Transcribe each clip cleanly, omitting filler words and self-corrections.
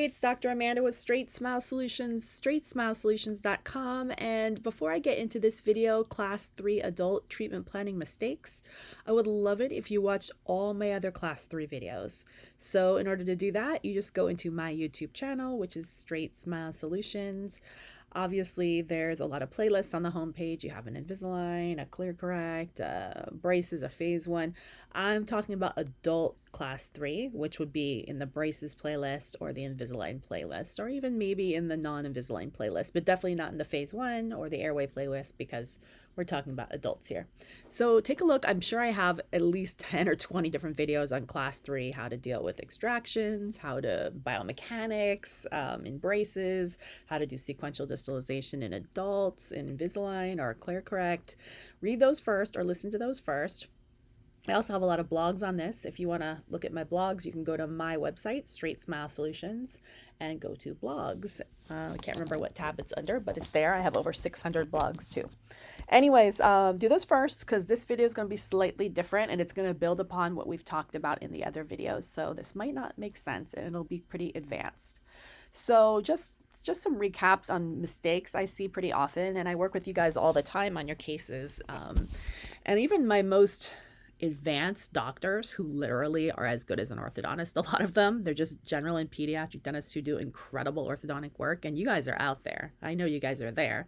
It's Dr. Amanda with Straightsmile Solutions, straightsmilesolutions.com. And before I get into this video, Class 3 Adult Treatment Planning Mistakes, I would love it if you watched all my other Class 3 videos. So in order to do that, you just go into my YouTube channel, which is Straightsmile Solutions. Obviously, there's a lot of playlists on the homepage. You have an Invisalign, a ClearCorrect, braces, a phase 1. I'm talking about adult class 3, which would be in the braces playlist or the Invisalign playlist, or even maybe in the non-Invisalign playlist, but definitely not in the phase 1 or the Airway playlist because we're talking about adults here. So take a look. I'm sure I have at least 10 or 20 different videos on class 3, how to deal with extractions, how to biomechanics in braces, how to do sequential distalization in adults in Invisalign or ClearCorrect. Read those first or listen to those first. I also have a lot of blogs on this. If you want to look at my blogs, you can go to my website, Straightsmile Solutions, and go to blogs. I can't remember what tab it's under, but it's there. I have over 600 blogs too. Anyways, do those first because this video is going to be slightly different and it's going to build upon what we've talked about in the other videos. So this might not make sense and it'll be pretty advanced. So just some recaps on mistakes I see pretty often, and I work with you guys all the time on your cases. And even my most advanced doctors who literally are as good as an orthodontist, a lot of them, they're just general and pediatric dentists who do incredible orthodontic work, and you guys are out there. I know you guys are there.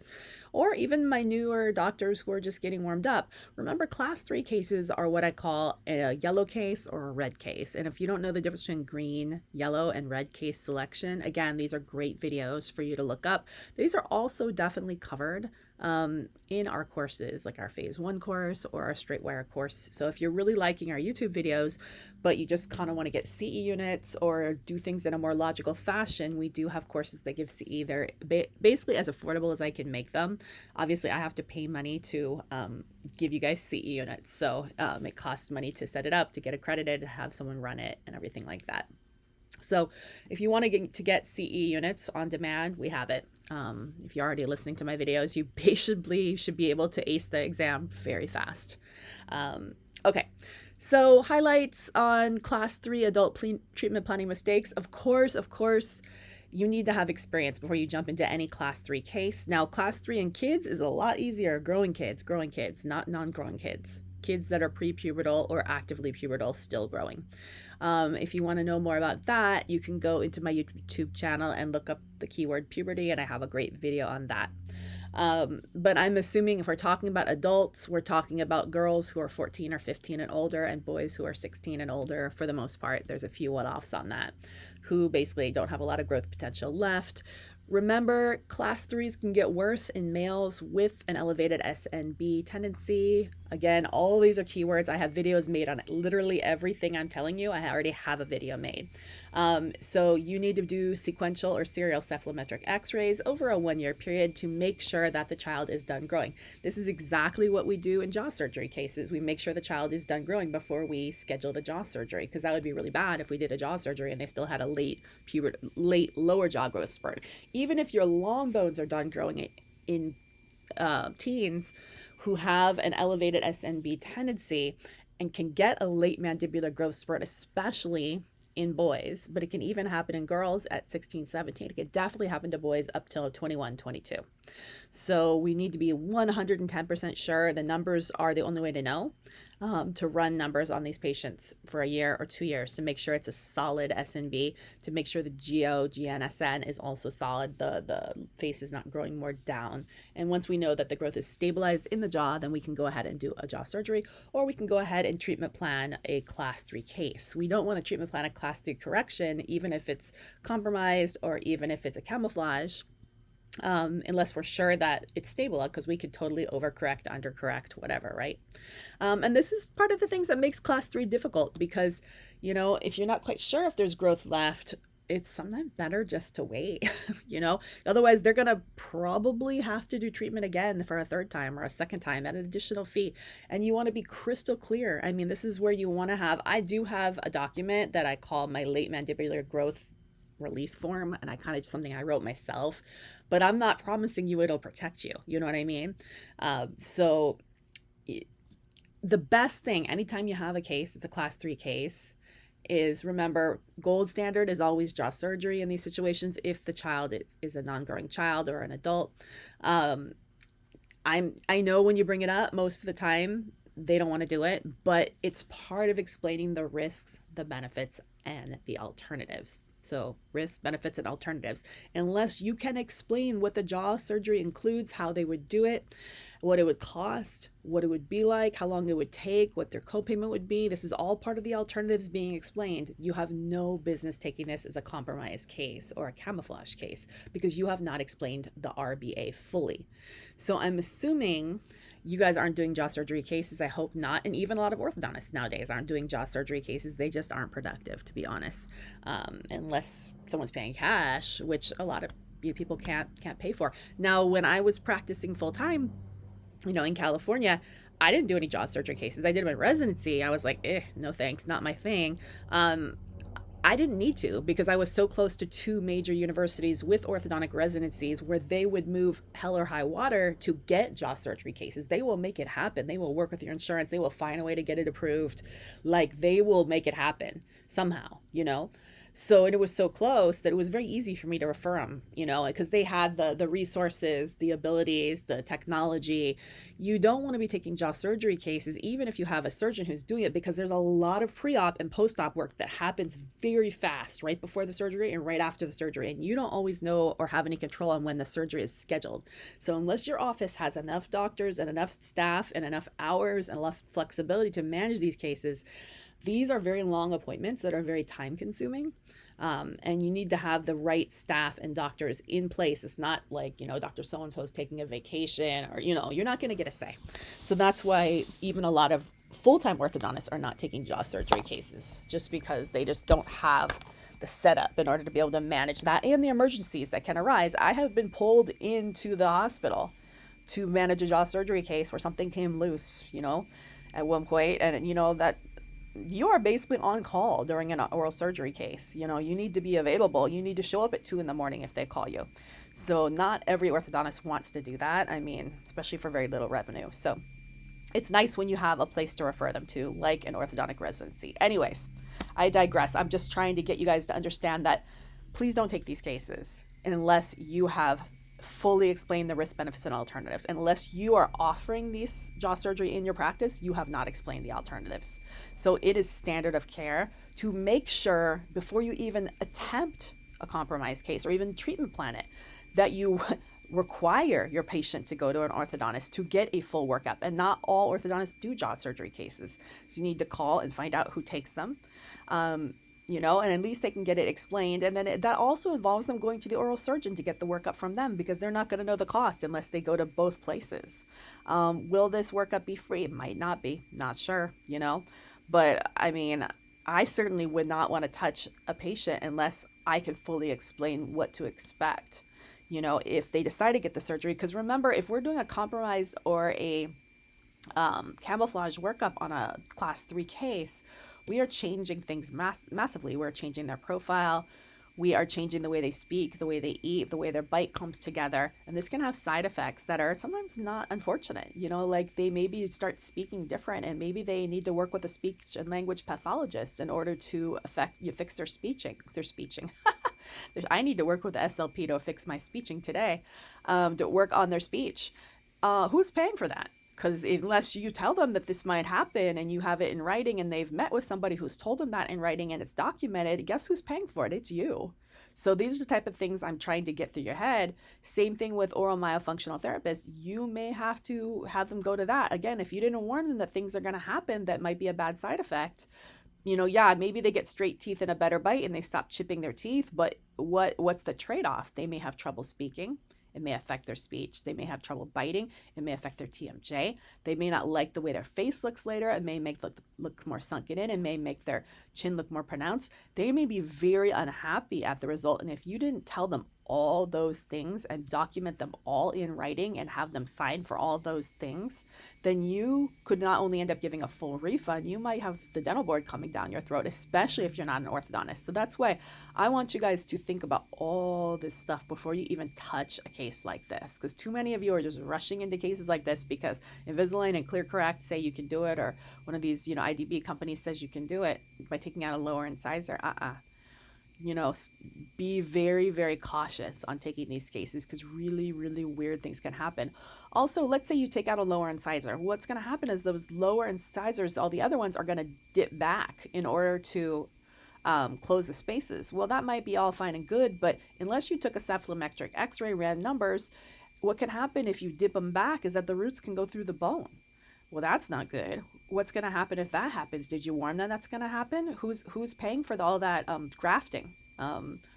Or even my newer doctors who are just getting warmed up. Remember, class 3 cases are what I call a yellow case or a red case. And if you don't know the difference between green, yellow, and red case selection, again, these are great videos for you to look up. These are also definitely covered in our courses, like our phase 1 course or our Straightwire course. So if you're really liking our YouTube videos, but you just kind of want to get CE units or do things in a more logical fashion, we do have courses that give CE. They're basically as affordable as I can make them. Obviously, I have to pay money to give you guys CE units. So it costs money to set it up, to get accredited, to have someone run it, and everything like that. So if you want to get CE units on demand, we have it. If you're already listening to my videos, you basically should be able to ace the exam very fast. Okay, so highlights on class 3 adult treatment planning mistakes. Of course, you need to have experience before you jump into any class 3 case. Now, class 3 in kids is a lot easier. Growing kids, not non-growing kids. Kids that are pre-pubertal or actively pubertal, still growing. If you want to know more about that, you can go into my YouTube channel and look up the keyword puberty, and I have a great video on that. But I'm assuming if we're talking about adults, we're talking about girls who are 14 or 15 and older and boys who are 16 and older for the most part. There's a few one-offs on that who basically don't have a lot of growth potential left. Remember, class 3s can get worse in males with an elevated SNB tendency. Again, all these are keywords. I have videos made on literally everything I'm telling you. I already have a video made. So you need to do sequential or serial cephalometric x-rays over a 1-year period to make sure that the child is done growing. This is exactly what we do in jaw surgery cases. We make sure the child is done growing before we schedule the jaw surgery, because that would be really bad if we did a jaw surgery and they still had a late lower jaw growth spurt. Even if your long bones are done growing in teens who have an elevated SNB tendency and can get a late mandibular growth spurt, especially in boys, but it can even happen in girls at 16, 17. It could definitely happen to boys up till 21, 22. So we need to be 110% sure. The numbers are the only way to know, to run numbers on these patients for a year or 2 years to make sure it's a solid SNB, to make sure the GNSN is also solid, the face is not growing more down. And once we know that the growth is stabilized in the jaw, then we can go ahead and do a jaw surgery, or we can go ahead and treatment plan a class 3 case. We don't want to treatment plan a class 3 correction, even if it's compromised or even if it's a camouflage, unless we're sure that it's stable, because we could totally overcorrect, undercorrect, whatever, right? And this is part of the things that makes class 3 difficult, because, if you're not quite sure if there's growth left, it's sometimes better just to wait, otherwise they're going to probably have to do treatment again for a 3rd time or a 2nd time at an additional fee. And you want to be crystal clear. I mean, this is where you want to I do have a document that I call my late mandibular growth release form, and I kind of just something I wrote myself, but I'm not promising you it'll protect you. You know what I mean? So the best thing, anytime you have a case, it's a class 3 case, is, remember, gold standard is always jaw surgery in these situations if the child is a non-growing child or an adult. I know when you bring it up, most of the time they don't want to do it, but it's part of explaining the risks, the benefits, and the alternatives. So risks, benefits, and alternatives. Unless you can explain what the jaw surgery includes, how they would do it, what it would cost, what it would be like, how long it would take, what their copayment would be. This is all part of the alternatives being explained. You have no business taking this as a compromise case or a camouflage case because you have not explained the RBA fully. So I'm assuming you guys aren't doing jaw surgery cases. I hope not. And even a lot of orthodontists nowadays aren't doing jaw surgery cases. They just aren't productive, to be honest, unless someone's paying cash, which a lot of people can't pay for. Now, when I was practicing full time, in California, I didn't do any jaw surgery cases. I did my residency. I was like, no thanks, not my thing. I didn't need to because I was so close to two major universities with orthodontic residencies where they would move hell or high water to get jaw surgery cases. They will make it happen. They will work with your insurance. They will find a way to get it approved. Like, they will make it happen somehow, So, and it was so close that it was very easy for me to refer them, because they had the resources, the abilities, the technology. You don't want to be taking jaw surgery cases, even if you have a surgeon who's doing it, because there's a lot of pre-op and post-op work that happens very fast, right before the surgery and right after the surgery. And you don't always know or have any control on when the surgery is scheduled. So unless your office has enough doctors and enough staff and enough hours and enough flexibility to manage these cases, these are very long appointments that are very time consuming. And you need to have the right staff and doctors in place. It's not like, Dr. So-and-so is taking a vacation or, you're not going to get a say. So that's why even a lot of full-time orthodontists are not taking jaw surgery cases, just because they just don't have the setup in order to be able to manage that and the emergencies that can arise. I have been pulled into the hospital to manage a jaw surgery case where something came loose, at one point. And, that you are basically on call during an oral surgery case. You need to be available. You need to show up at 2 a.m. if they call you. So not every orthodontist wants to do that. Especially for very little revenue. So it's nice when you have a place to refer them to, like an orthodontic residency. Anyways, I digress. I'm just trying to get you guys to understand that please don't take these cases unless you have fully explain the risk, benefits, and alternatives. Unless you are offering these jaw surgery in your practice, you have not explained the alternatives. So it is standard of care to make sure before you even attempt a compromise case or even treatment plan it, that you require your patient to go to an orthodontist to get a full workup. And not all orthodontists do jaw surgery cases. So you need to call and find out who takes them. And at least they can get it explained. And then that also involves them going to the oral surgeon to get the workup from them, because they're not going to know the cost unless they go to both places. Will this workup be free? It might not be, not sure, but I certainly would not want to touch a patient unless I could fully explain what to expect, if they decide to get the surgery. Because remember, if we're doing a compromise or a camouflage workup on a class 3 case, we are changing things massively. We're changing their profile. We are changing the way they speak, the way they eat, the way their bite comes together. And this can have side effects that are sometimes not unfortunate. Like they maybe start speaking different, and maybe they need to work with a speech and language pathologist in order to fix their speeching. I need to work with the SLP to fix my speeching today, to work on their speech. Who's paying for that? Because unless you tell them that this might happen and you have it in writing and they've met with somebody who's told them that in writing and it's documented, guess who's paying for it? It's you. So these are the type of things I'm trying to get through your head. Same thing with oral myofunctional therapists. You may have to have them go to that. Again, if you didn't warn them that things are going to happen that might be a bad side effect, maybe they get straight teeth and a better bite and they stop chipping their teeth. But what's the trade-off? They may have trouble speaking. It may affect their speech. They may have trouble biting. It may affect their TMJ. They may not like the way their face looks later. It may make look more sunken in. It may make their chin look more pronounced. They may be very unhappy at the result. And if you didn't tell them all those things and document them all in writing and have them sign for all those things, then you could not only end up giving a full refund, you might have the dental board coming down your throat, especially if you're not an orthodontist. So that's why I want you guys to think about all this stuff before you even touch a case. case like this, because too many of you are just rushing into cases like this because Invisalign and ClearCorrect say you can do it, or one of these, IDB companies says you can do it by taking out a lower incisor. Be very, very cautious on taking these cases because really, really weird things can happen. Also, let's say you take out a lower incisor. What's going to happen is those lower incisors, all the other ones, are going to dip back in order to close the spaces. Well, that might be all fine and good, but unless you took a cephalometric x-ray, ran numbers, what can happen if you dip them back is that the roots can go through the bone. Well, that's not good. What's going to happen if that happens? Did you warn them that's going to happen? Who's paying for all that grafting?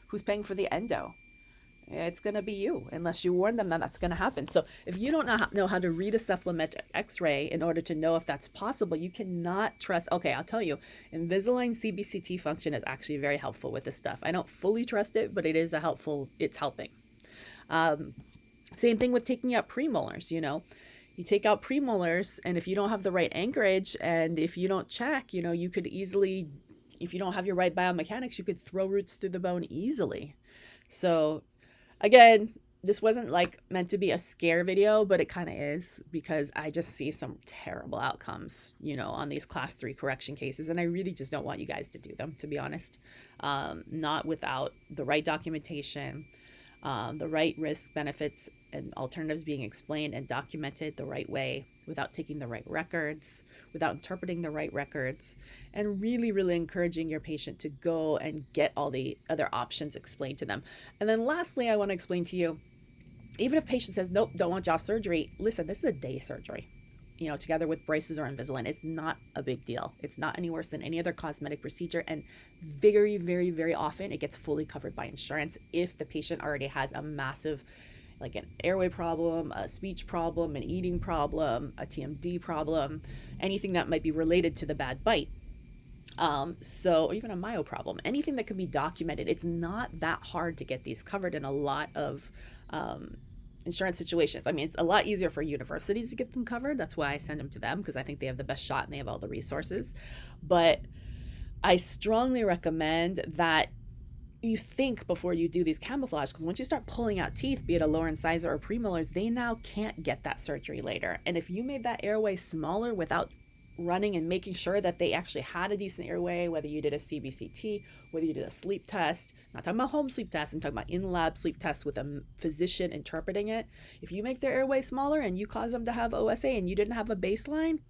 Who's paying for the endo? It's going to be you, unless you warn them that that's going to happen. So if you don't know how to read a cephalometric x-ray in order to know if that's possible, you cannot trust. Okay, I'll tell you, Invisalign CBCT function is actually very helpful with this stuff. I don't fully trust it, but it's helping. Same thing with taking out premolars, You take out premolars, and if you don't have the right anchorage, and if you don't check, you could easily, if you don't have your right biomechanics, you could throw roots through the bone easily. So again, this wasn't meant to be a scare video, but it kind of is, because I just see some terrible outcomes, on these class 3 correction cases. And I really just don't want you guys to do them, to be honest. Not without the right documentation, the right risk, benefits, and alternatives being explained and documented the right way, without taking the right records, without interpreting the right records, and really, really encouraging your patient to go and get all the other options explained to them. And then lastly, I want to explain to you, even if patient says, nope, don't want jaw surgery, listen, this is a day surgery, together with braces or Invisalign. It's not a big deal. It's not any worse than any other cosmetic procedure. And very, very, very often it gets fully covered by insurance if the patient already has a massive, an airway problem, a speech problem, an eating problem, a TMD problem, anything that might be related to the bad bite. Or even a myo problem, anything that can be documented. It's not that hard to get these covered in a lot of insurance situations. I mean, it's a lot easier for universities to get them covered. That's why I send them to them, because I think they have the best shot and they have all the resources. But I strongly recommend that you think before you do these camouflage, because once you start pulling out teeth, be it a lower incisor or premolars, they now can't get that surgery later. And if you made that airway smaller without running and making sure that they actually had a decent airway, whether you did a CBCT, whether you did a sleep test, not talking about home sleep test, I'm talking about in-lab sleep tests with a physician interpreting it. If you make their airway smaller and you cause them to have OSA and you didn't have a baseline,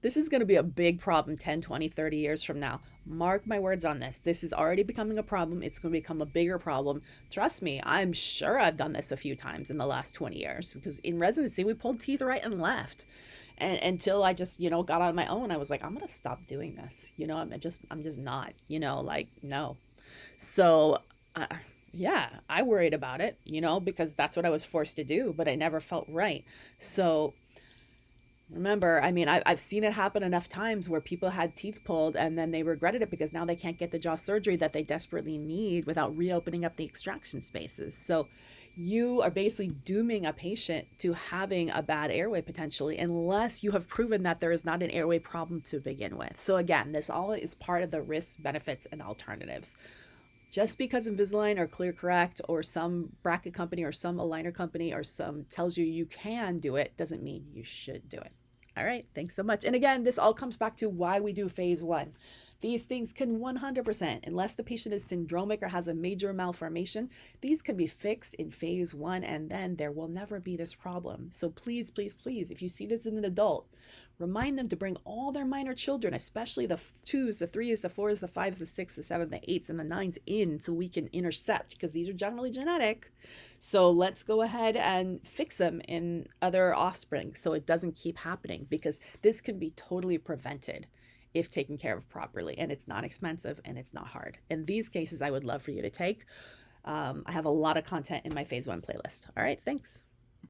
this is going to be a big problem 10, 20, 30 years from now. Mark my words on this. This is already becoming a problem. It's going to become a bigger problem. Trust me, I'm sure I've done this a few times in the last 20 years, because in residency, we pulled teeth right and left. And until I just, got on my own, I was like, I'm going to stop doing this. I'm just not, no. So, I worried about it, because that's what I was forced to do, but I never felt right. So remember, I mean, I've seen it happen enough times where people had teeth pulled and then they regretted it because now they can't get the jaw surgery that they desperately need without reopening up the extraction spaces. So you are basically dooming a patient to having a bad airway potentially, unless you have proven that there is not an airway problem to begin with. So again, this all is part of the risks, benefits, and alternatives. Just because Invisalign or ClearCorrect or some bracket company or some aligner company or some tells you can do it doesn't mean you should do it. All right, thanks so much. And again, this all comes back to why we do phase 1. These things can 100%, unless the patient is syndromic or has a major malformation, these can be fixed in phase 1, and then there will never be this problem. So please, please, please, if you see this in an adult, remind them to bring all their minor children, especially the 2s, the 3s, the 4s, the 5s, the 6s, the 7s, the 8s, and the 9s in, so we can intercept, because these are generally genetic. So let's go ahead and fix them in other offspring so it doesn't keep happening, because this can be totally prevented if taken care of properly, and it's not expensive and it's not hard. In these cases, I would love for you to take. I have a lot of content in my phase 1 playlist. All right, thanks.